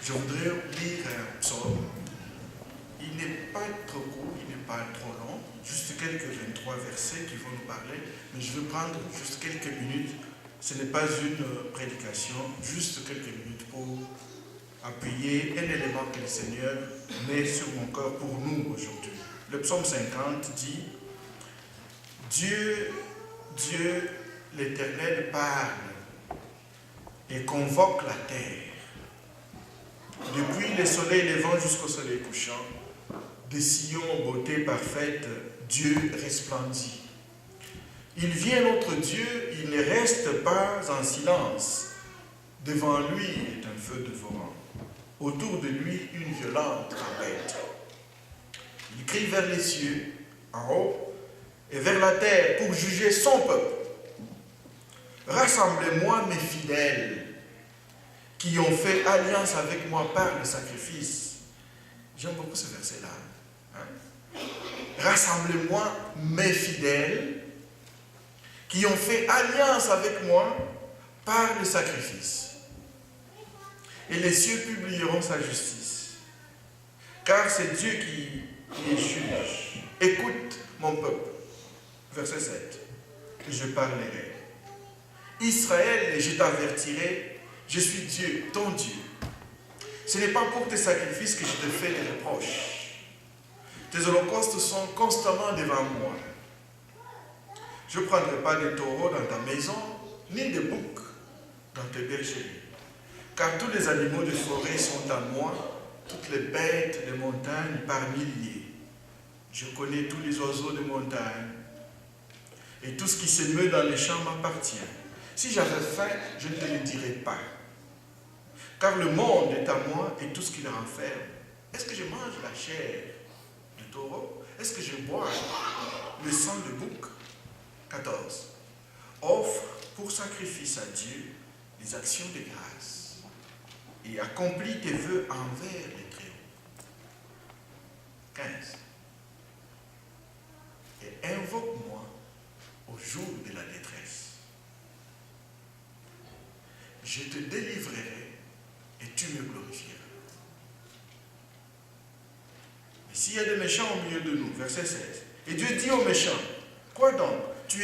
Je voudrais lire un psaume. Il n'est pas trop court, il n'est pas trop long, juste quelques 23 versets qui vont nous parler, mais je veux prendre juste quelques minutes. Ce n'est pas une prédication, juste quelques minutes pour appuyer un élément que le Seigneur met sur mon cœur pour nous aujourd'hui. Le psaume 50 dit « Dieu, l'Éternel parle et convoque la terre. Depuis le soleil levant jusqu'au soleil couchant, de Sion, beauté parfaite, Dieu resplendit. Il vient notre Dieu, il ne reste pas en silence. Devant lui est un feu dévorant. Autour de lui, une violente tempête. Il crie vers les cieux, en haut, et vers la terre pour juger son peuple. Rassemblez-moi mes fidèles, qui ont fait alliance avec moi par le sacrifice. J'aime beaucoup ce verset-là. Rassemblez-moi mes fidèles, qui ont fait alliance avec moi par le sacrifice. Et les cieux publieront sa justice. Car c'est Dieu qui est juge. Écoute mon peuple. Verset 7. Je parlerai. Israël, je t'avertirai, je suis Dieu, ton Dieu. Ce n'est pas pour tes sacrifices que je te fais des reproches. Tes holocaustes sont constamment devant moi. Je ne prendrai pas de taureaux dans ta maison, ni de boucs dans tes bergeries. Car tous les animaux de forêt sont à moi, toutes les bêtes de montagne par milliers. Je connais tous les oiseaux de montagne, et tout ce qui se meut dans les champs m'appartient. Si j'avais faim, je ne te le dirais pas. Car le monde est à moi et tout ce qui le renferme. Est-ce que je mange la chair de taureau? Est-ce que je bois le sang de bouc? 14. Offre pour sacrifice à Dieu les actions de grâce et accomplis tes vœux envers les Très-Hauts. 15. Et invoque-moi au jour de la détresse. Je te délivrerai et tu me glorifieras. Mais s'il y a des méchants au milieu de nous, verset 16, et Dieu dit aux méchants, quoi donc? Tu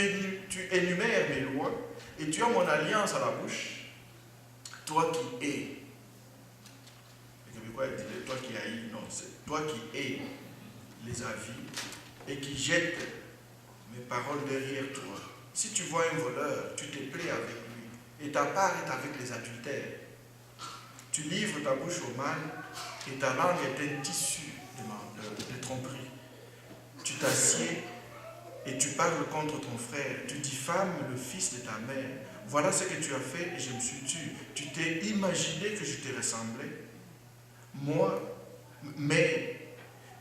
énumères mes lois et tu as mon alliance à la bouche, toi qui hais. Toi qui haïs, non, c'est toi qui hais les avis et qui jette mes paroles derrière toi. Si tu vois un voleur, tu te plais avec lui et ta part est avec les adultères. Tu livres ta bouche au mal et ta langue est un tissu de tromperie. Tu t'assieds et tu parles contre ton frère. Tu diffames le fils de ta mère. Voilà ce que tu as fait et je me suis tué. Tu t'es imaginé que je te ressemblais. Moi, mais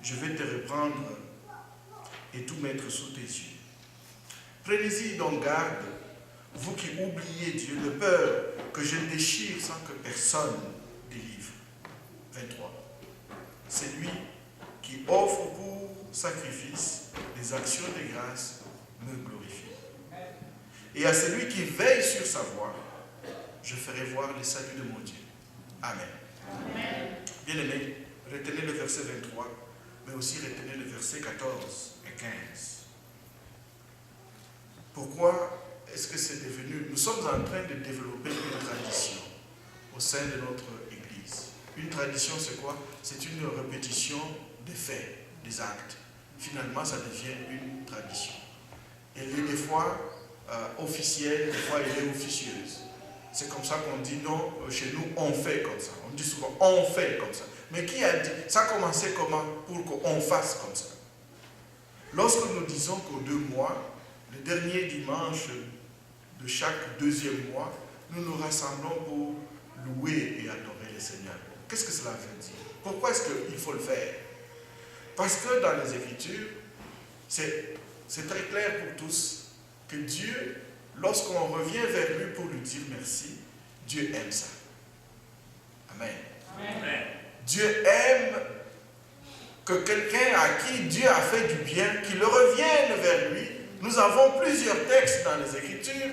je vais te reprendre et tout mettre sous tes yeux. Prenez-y donc garde, vous qui oubliez Dieu, de peur que je ne déchire sans que personne délivre. 23. C'est lui qui offre pour sacrifice les actions de grâce me glorifie. Et à celui qui veille sur sa voie, je ferai voir le salut de mon Dieu. Amen. Amen. Bien-aimés, retenez le verset 23, mais aussi retenez le verset 14 et 15. Pourquoi est-ce que c'est devenu... Nous sommes en train de développer une tradition au sein de notre Église. Une tradition, c'est quoi? C'est une répétition des faits, des actes. Finalement, ça devient une tradition. Elle est des fois officielle, des fois elle est officieuse. C'est comme ça qu'on dit non, chez nous, on fait comme ça. On dit souvent, on fait comme ça. Mais qui a dit? Ça a commencé comment? Pour qu'on fasse comme ça. Lorsque nous disons qu'aux 2 mois, le dernier dimanche de chaque 2e mois, nous nous rassemblons pour louer et adorer le Seigneur. Qu'est-ce que cela veut dire? Pourquoi est-ce qu'il faut le faire? Parce que dans les Écritures, c'est très clair pour tous que Dieu, lorsqu'on revient vers lui pour lui dire merci, Dieu aime ça. Amen. Amen. Dieu aime que quelqu'un à qui Dieu a fait du bien, qu'il revienne vers lui. Nous avons plusieurs textes dans les Écritures,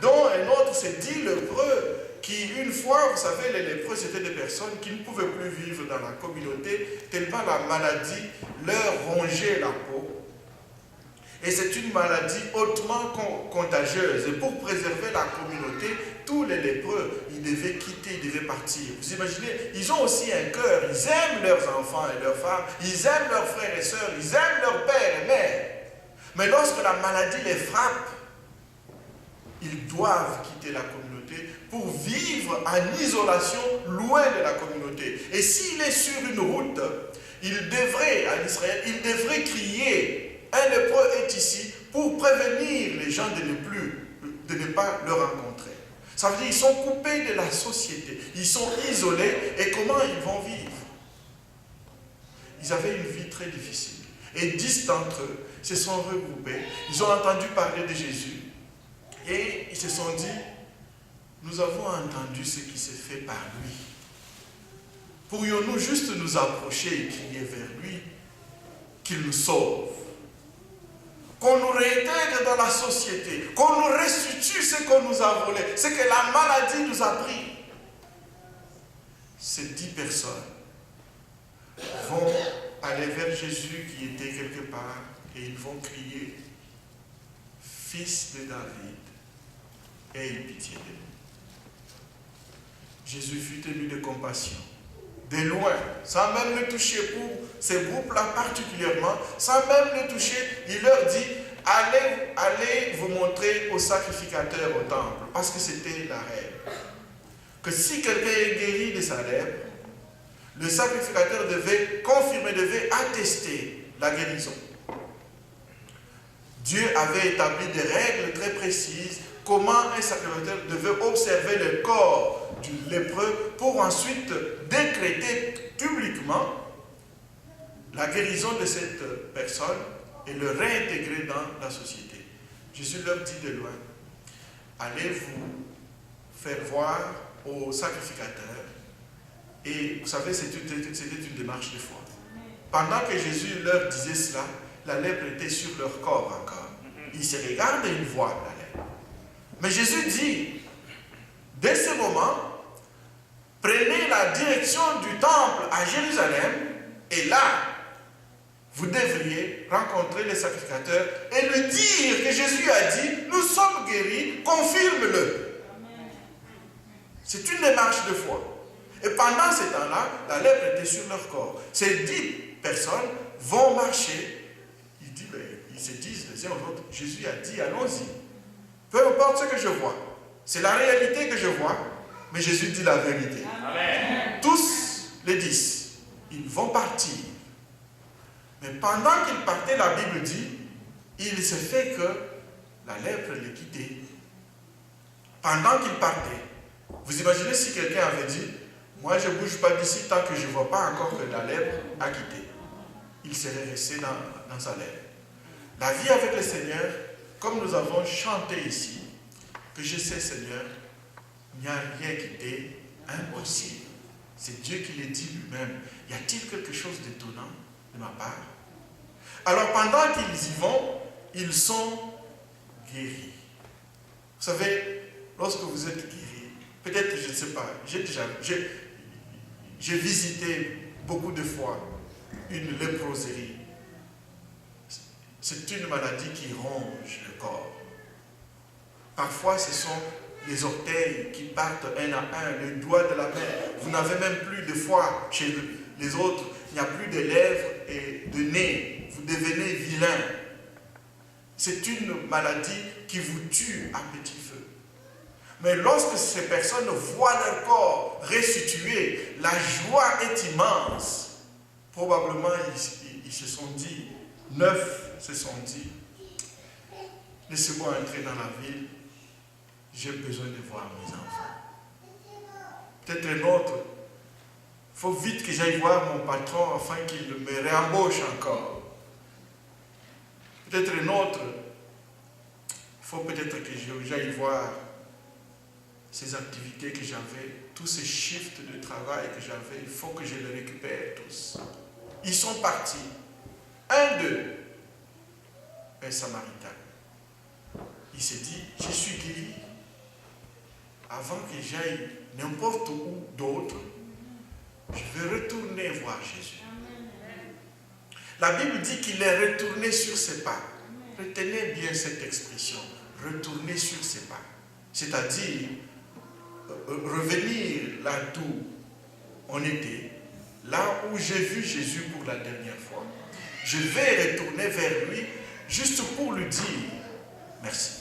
dont un autre, c'est dit l'Hébreu, qui, une fois, vous savez, les lépreux, c'était des personnes qui ne pouvaient plus vivre dans la communauté, tellement la maladie leur rongeait la peau. Et c'est une maladie hautement contagieuse. Et pour préserver la communauté, tous les lépreux, ils devaient quitter, ils devaient partir. Vous imaginez, ils ont aussi un cœur. Ils aiment leurs enfants et leurs femmes. Ils aiment leurs frères et sœurs. Ils aiment leur père et mère. Mais lorsque la maladie les frappe, ils doivent quitter la communauté pour vivre en isolation, loin de la communauté. Et s'il est sur une route, il devrait, en Israël, il devrait crier « Un lépreux est ici » pour prévenir les gens de ne pas le rencontrer. Ça veut dire qu'ils sont coupés de la société, ils sont isolés, et comment ils vont vivre? Ils avaient une vie très difficile. Et 10 d'entre eux se sont regroupés, ils ont entendu parler de Jésus, et ils se sont dit, nous avons entendu ce qui s'est fait par lui. Pourrions-nous juste nous approcher et crier vers lui, qu'il nous sauve? Qu'on nous réintègre dans la société, qu'on nous restitue ce qu'on nous a volé, ce que la maladie nous a pris. Ces 10 personnes vont aller vers Jésus qui était quelque part et ils vont crier « Fils de David, aie pitié de nous ». Jésus fut ému de compassion. De loin, sans même le toucher, pour ces groupes-là particulièrement, sans même le toucher, il leur dit, allez vous montrer au sacrificateur au temple, parce que c'était la règle. Que si quelqu'un est guéri de sa lèpre, le sacrificateur devait confirmer, devait attester la guérison. Dieu avait établi des règles très précises, comment un sacrificateur devait observer le corps du lépreux pour ensuite décréter publiquement la guérison de cette personne et le réintégrer dans la société. Jésus leur dit de loin, allez vous faire voir au sacrificateur. Et vous savez, c'était une démarche de foi. Pendant que Jésus leur disait cela, la lèpre était sur leur corps encore. Ils se regardent et ils voient la lèpre. Mais Jésus dit, dès ce moment, prenez la direction du temple à Jérusalem, et là, vous devriez rencontrer le sacrificateur et lui dire que Jésus a dit, nous sommes guéris, confirme-le. C'est une démarche de foi. Et pendant ce temps-là, la lèpre était sur leur corps. Ces 10 personnes vont marcher. Ils se disent les uns aux autres, Jésus a dit, allons-y. Peu importe ce que je vois. C'est la réalité que je vois, mais Jésus dit la vérité. Amen. Tous les 10, ils vont partir. Mais pendant qu'ils partaient, la Bible dit, il se fait que la lèpre les quittait. Pendant qu'ils partaient, vous imaginez si quelqu'un avait dit, moi je ne bouge pas d'ici tant que je ne vois pas encore que la lèpre a quitté. Il serait resté dans sa lèpre. La vie avec le Seigneur, comme nous avons chanté ici, que je sais Seigneur, il n'y a rien qui est impossible. C'est Dieu qui le dit lui-même. Y a-t-il quelque chose d'étonnant de ma part? Alors pendant qu'ils y vont, ils sont guéris. Vous savez, lorsque vous êtes guéri, peut-être, je ne sais pas, j'ai visité beaucoup de fois une léproserie. C'est une maladie qui ronge le corps. Parfois, ce sont les orteils qui partent un à un, les doigts de la main. Vous n'avez même plus de foie chez les autres. Il n'y a plus de lèvres et de nez. Vous devenez vilain. C'est une maladie qui vous tue à petit feu. Mais lorsque ces personnes voient leur corps restitué, la joie est immense. Probablement, ils se sont dit, 9 se sont dit, laissez-moi entrer dans la ville, j'ai besoin de voir mes enfants. Peut-être un autre, il faut vite que j'aille voir mon patron afin qu'il me réembauche encore. Peut-être un autre, il faut peut-être que j'aille voir ces activités que j'avais, tous ces shifts de travail que j'avais, il faut que je les récupère tous. Ils sont partis. Un d'eux, un Samaritain. Il s'est dit, je suis guéri. avant que j'aille n'importe où d'autre, je vais retourner voir Jésus. La Bible dit qu'il est retourné sur ses pas. Retenez bien cette expression, retourner sur ses pas. C'est-à-dire revenir là d'où on était, là où j'ai vu Jésus pour la dernière fois. Je vais retourner vers lui juste pour lui dire merci.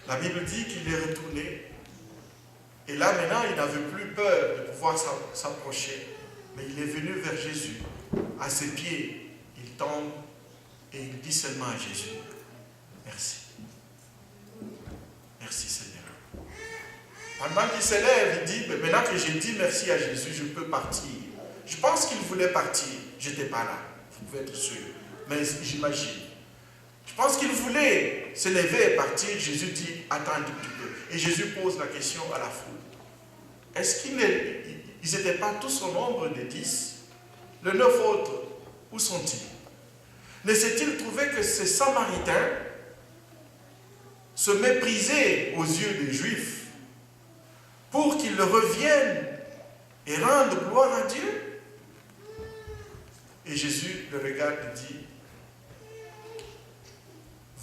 La Bible dit qu'il est retourné et là maintenant il n'avait plus peur de pouvoir s'approcher, mais il est venu vers Jésus. À ses pieds, il tombe et il dit seulement à Jésus, merci. Merci Seigneur. Pendant qu'il s'élève, il dit, maintenant que j'ai dit merci à Jésus, je peux partir. Je pense qu'il voulait partir. Je n'étais pas là, vous pouvez être sûr. Mais j'imagine. Je pense qu'il voulait se lever et partir. Jésus dit, attends un tout petit peu. Et Jésus pose la question à la foule. Est-ce qu'ils n'étaient pas tous au nombre de 10? Les 9 autres, où sont-ils? Ne s'est-il trouvé que ces Samaritains se méprisaient aux yeux des Juifs pour qu'ils reviennent et rendent gloire à Dieu? Et Jésus le regarde et dit,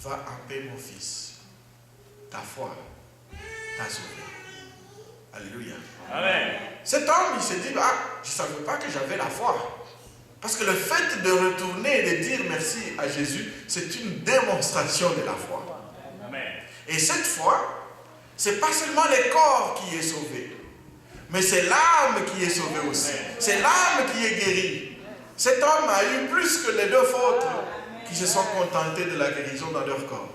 va en paix mon fils, ta foi t'a sauvé. Alléluia. Amen. Cet homme, il s'est dit, ah, je ne savais pas que j'avais la foi. Parce que le fait de retourner et de dire merci à Jésus, c'est une démonstration de la foi. Amen. Et cette foi, ce n'est pas seulement le corps qui est sauvé, mais c'est l'âme qui est sauvée aussi. C'est l'âme qui est guérie. Cet homme a eu plus que les 2 autres qui se sont contentés de la guérison dans leur corps.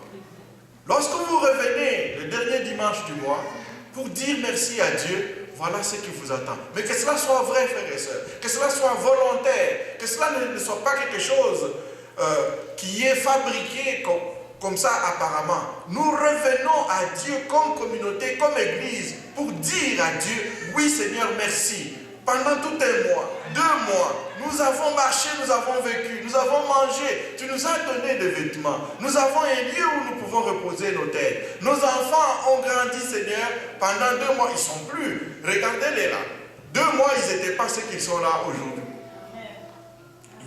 Lorsque vous revenez le dernier dimanche du mois pour dire merci à Dieu, voilà ce qui vous attend. Mais que cela soit vrai, frères et sœurs. Que cela soit volontaire. Que cela ne soit pas quelque chose qui est fabriqué comme ça apparemment. Nous revenons à Dieu comme communauté, comme église, pour dire à Dieu, oui Seigneur, merci. Pendant tout un mois, 2 mois, nous avons marché, nous avons vécu, nous avons mangé. Tu nous as donné des vêtements. Nous avons un lieu où nous pouvons reposer nos têtes. Nos enfants ont grandi, Seigneur, pendant 2 mois. Ils ne sont plus. Regardez-les là. 2 mois, ils n'étaient pas ceux qui sont là aujourd'hui.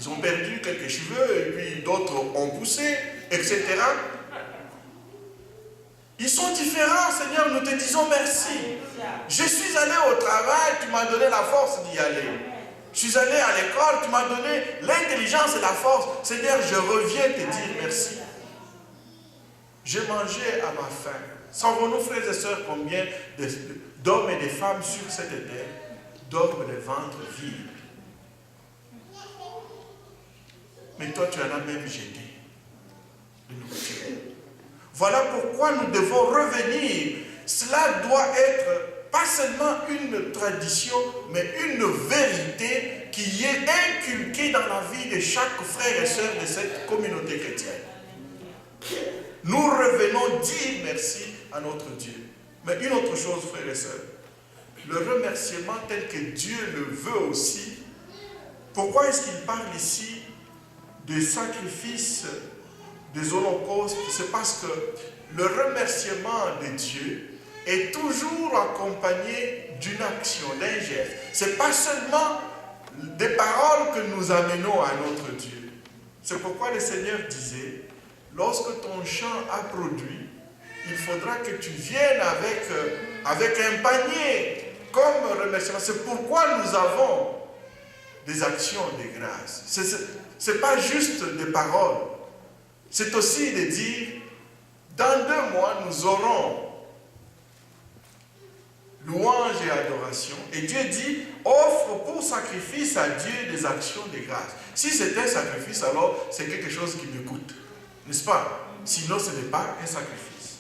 Ils ont perdu quelques cheveux et puis d'autres ont poussé, etc. Ils sont différents, Seigneur, nous te disons merci. Je suis allé au travail, tu m'as donné la force d'y aller. Je suis allé à l'école, tu m'as donné l'intelligence et la force. Seigneur, je reviens te dire merci. J'ai mangé à ma faim. Savons-nous, frères et sœurs, combien d'hommes et de femmes sur cette terre dorment les ventres vides? Mais toi, tu en as même jeté de nourriture. Voilà pourquoi nous devons revenir. Cela doit être pas seulement une tradition, mais une vérité qui est inculquée dans la vie de chaque frère et sœur de cette communauté chrétienne. Nous revenons dire merci à notre Dieu. Mais une autre chose, frères et sœurs, le remerciement tel que Dieu le veut aussi. Pourquoi est-ce qu'il parle ici des sacrifices, des holocaustes? C'est parce que le remerciement de Dieu est toujours accompagné d'une action, d'un geste. Ce n'est pas seulement des paroles que nous amenons à notre Dieu. C'est pourquoi le Seigneur disait, lorsque ton champ a produit, il faudra que tu viennes avec un panier comme remerciement. C'est pourquoi nous avons des actions de grâce. Ce n'est pas juste des paroles. C'est aussi de dire, dans 2 mois, nous aurons louange et adoration. Et Dieu dit, offre pour sacrifice à Dieu des actions de grâce. Si c'est un sacrifice, alors c'est quelque chose qui me coûte. N'est-ce pas? Sinon, ce n'est pas un sacrifice.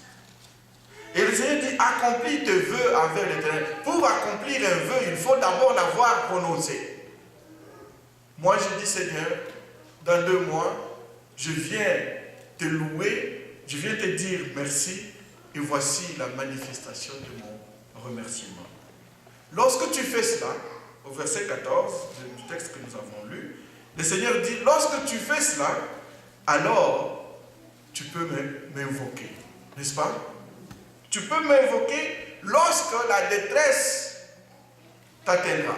Et le Seigneur dit, accomplis tes vœux envers l'Éternel. Pour accomplir un vœu, il faut d'abord l'avoir prononcé. Moi, je dis, Seigneur, dans 2 mois, je viens te louer, je viens te dire merci, et voici la manifestation de mon remerciement. Lorsque tu fais cela, au verset 14 du texte que nous avons lu, le Seigneur dit, lorsque tu fais cela, alors tu peux m'invoquer, n'est-ce pas? Tu peux m'invoquer lorsque la détresse t'atteindra.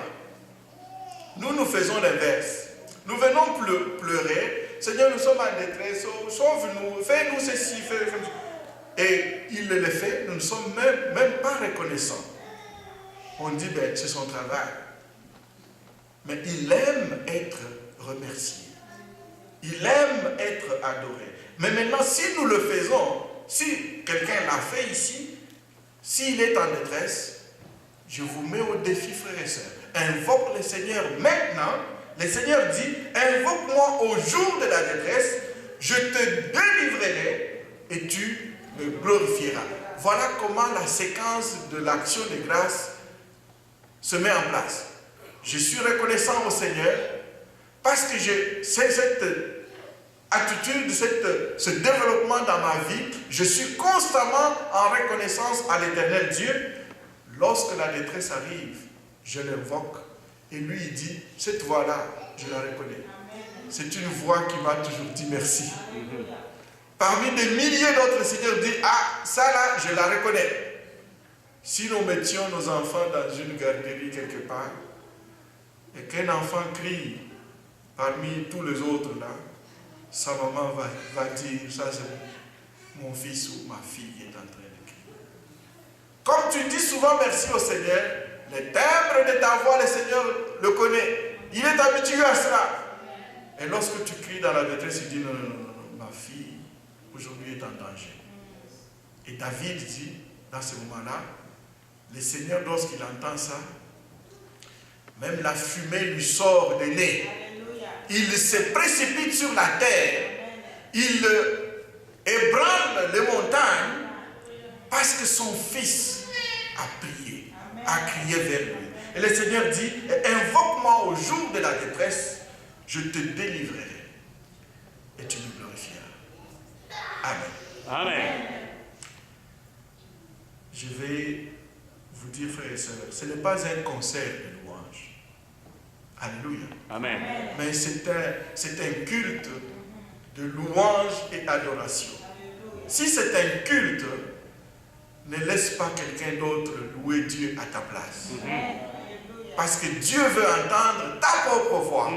Nous faisons l'inverse. Nous venons pleurer. Seigneur, nous sommes en détresse. Sauve-nous, fais-nous ceci, fais-nous. Et il le fait. Nous ne sommes même pas reconnaissants. On dit, ben, c'est son travail. Mais il aime être remercié. Il aime être adoré. Mais maintenant, si nous le faisons, si quelqu'un l'a fait ici, s'il est en détresse, je vous mets au défi, frères et sœurs. Invoque le Seigneur maintenant. Le Seigneur dit, invoque-moi au jour de la détresse, je te délivrerai et tu me glorifieras. Voilà comment la séquence de l'action de grâce se met en place. Je suis reconnaissant au Seigneur parce que j'ai cette attitude, ce développement dans ma vie. Je suis constamment en reconnaissance à l'Éternel Dieu. Lorsque la détresse arrive, je l'invoque et lui il dit, cette voix-là, je la reconnais. C'est une voix qui m'a toujours dit merci. Parmi des milliers d'autres, le Seigneur dit, ah, ça là, je la reconnais. Si nous mettions nos enfants dans une garderie quelque part, et qu'un enfant crie parmi tous les autres là, sa maman va dire, ça c'est mon fils ou ma fille qui est en train de crier. Comme tu dis souvent merci au Seigneur, le timbre de ta voix, le Seigneur le connaît. Il est habitué à cela. Et lorsque tu cries dans la détresse, il dit, non, ma fille, aujourd'hui est en danger. Et David dit, dans ce moment-là, le Seigneur, lorsqu'il entend ça, même la fumée lui sort des nez. Il se précipite sur la terre. Il ébranle les montagnes parce que son fils a prié, a crié vers lui. Et le Seigneur dit, invoque-moi au jour de la détresse, je te délivrerai et tu me glorifieras. Amen. Amen. Je vais vous dire, frères et sœurs, ce n'est pas un concert de louange. Alléluia. Amen. Mais c'est un culte de louange et adoration. Si c'est un culte, ne laisse pas quelqu'un d'autre louer Dieu à ta place. Parce que Dieu veut entendre ta propre voix.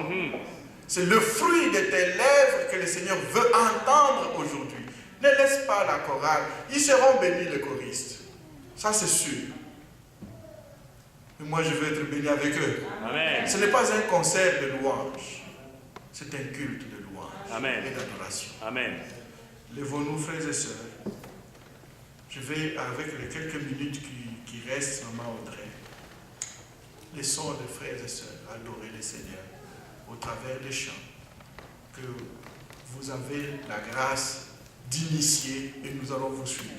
C'est le fruit de tes lèvres que le Seigneur veut entendre aujourd'hui. Ne laisse pas la chorale. Ils seront bénis, les choristes. Ça, c'est sûr. Mais moi, je veux être béni avec eux. Amen. Ce n'est pas un concert de louange. C'est un culte de louange. Amen. Et d'adoration. Amen. Lèvons-nous, frères et sœurs. Je vais, avec les quelques minutes qui restent, maman Audrey, laissons les frères et sœurs adorer le Seigneur au travers des chants que vous avez la grâce d'initier et nous allons vous suivre.